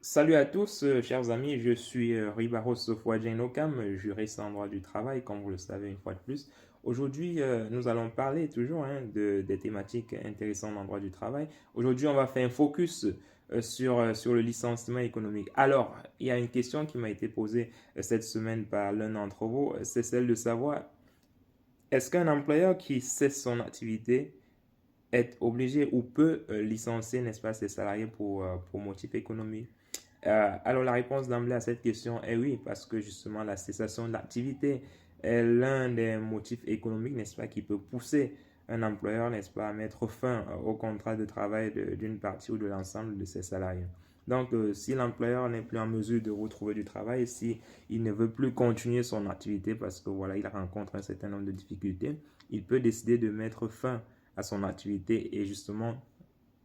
Salut à tous, chers amis, je suis Ribaros Sofouadjen-Okam, juriste en droit du travail, comme vous le savez une fois de plus. Aujourd'hui, nous allons parler toujours des thématiques intéressantes en droit du travail. Aujourd'hui, on va faire un focus sur le licenciement économique. Alors, il y a une question qui m'a été posée cette semaine par l'un d'entre vous, c'est celle de savoir, est-ce qu'un employeur qui cesse son activité est obligé ou peut licencier, n'est-ce pas, ses salariés pour motif économique? Alors la réponse d'emblée à cette question est oui, parce que justement la cessation d'activité est l'un des motifs économiques, n'est-ce pas, qui peut pousser un employeur, n'est-ce pas, à mettre fin au contrat de travail d'une partie ou de l'ensemble de ses salariés. Donc, si l'employeur n'est plus en mesure de retrouver du travail, si il ne veut plus continuer son activité parce que voilà, il rencontre un certain nombre de difficultés, il peut décider de mettre fin à son activité et justement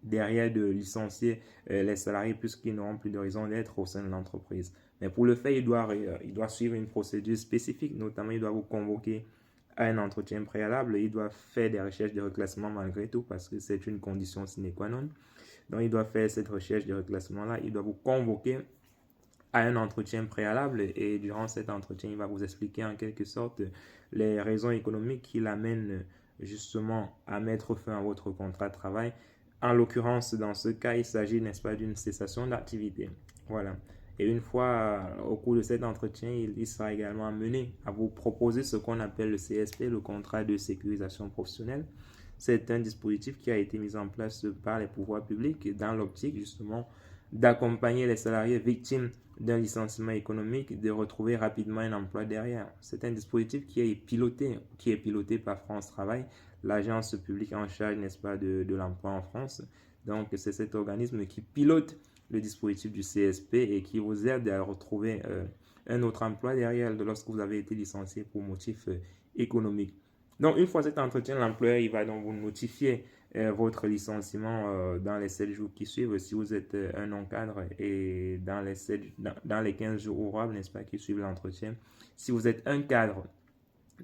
derrière de licencier les salariés puisqu'ils n'auront plus de raison d'être au sein de l'entreprise. Mais pour le faire, il doit suivre une procédure spécifique, notamment il doit vous convoquer à un entretien préalable, il doit faire des recherches de reclassement malgré tout parce que c'est une condition sine qua non. Donc il doit faire cette recherche de reclassement-là, il doit vous convoquer à un entretien préalable et durant cet entretien, il va vous expliquer en quelque sorte les raisons économiques qui l'amènent justement à mettre fin à votre contrat de travail. En l'occurrence, dans ce cas, il s'agit, n'est-ce pas, d'une cessation d'activité. Voilà. Et une fois au cours de cet entretien, il sera également amené à vous proposer ce qu'on appelle le CSP, le contrat de sécurisation professionnelle. C'est un dispositif qui a été mis en place par les pouvoirs publics dans l'optique justement d'accompagner les salariés victimes d'un licenciement économique de retrouver rapidement un emploi derrière. C'est un dispositif qui est piloté par France Travail, l'agence publique en charge, n'est-ce pas, de l'emploi en France. Donc, c'est cet organisme qui pilote le dispositif du CSP et qui vous aide à retrouver un autre emploi derrière lorsque vous avez été licencié pour motif économique. Donc, une fois cet entretien, l'employeur il va donc vous notifier votre licenciement dans les 7 jours qui suivent si vous êtes un non-cadre et dans les 15 jours ouvrables, n'est-ce pas, qui suivent l'entretien. Si vous êtes un cadre,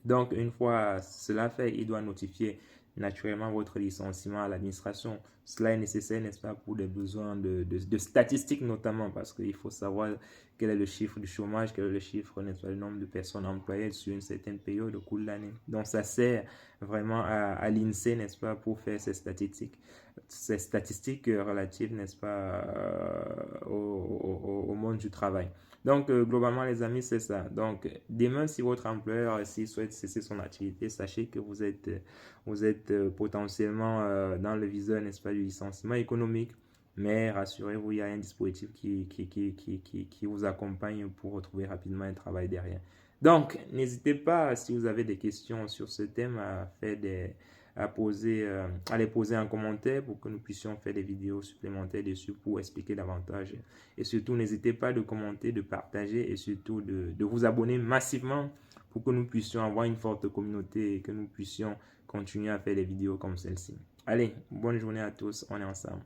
donc, une fois cela fait, il doit notifier naturellement votre licenciement à l'administration. Cela est nécessaire, n'est-ce pas, pour des besoins de statistiques notamment, parce qu'il faut savoir quel est le chiffre du chômage, quel est le chiffre, n'est-ce pas, le nombre de personnes employées sur une certaine période au cours de l'année. Donc, ça sert vraiment à l'INSEE, n'est-ce pas, pour faire ces statistiques relatives, n'est-ce pas, au monde du travail. Donc, globalement, les amis, c'est ça. Donc, demain, si votre employeur, s'il souhaite cesser son activité, sachez que vous êtes potentiellement dans le viseur, n'est-ce pas, du licenciement économique. Mais rassurez-vous, il y a un dispositif qui vous accompagne pour retrouver rapidement un travail derrière. Donc, n'hésitez pas, si vous avez des questions sur ce thème, à les poser en commentaire pour que nous puissions faire des vidéos supplémentaires dessus pour expliquer davantage. Et surtout, n'hésitez pas de commenter, de partager et surtout de vous abonner massivement pour que nous puissions avoir une forte communauté et que nous puissions continuer à faire des vidéos comme celle-ci. Allez, bonne journée à tous, on est ensemble.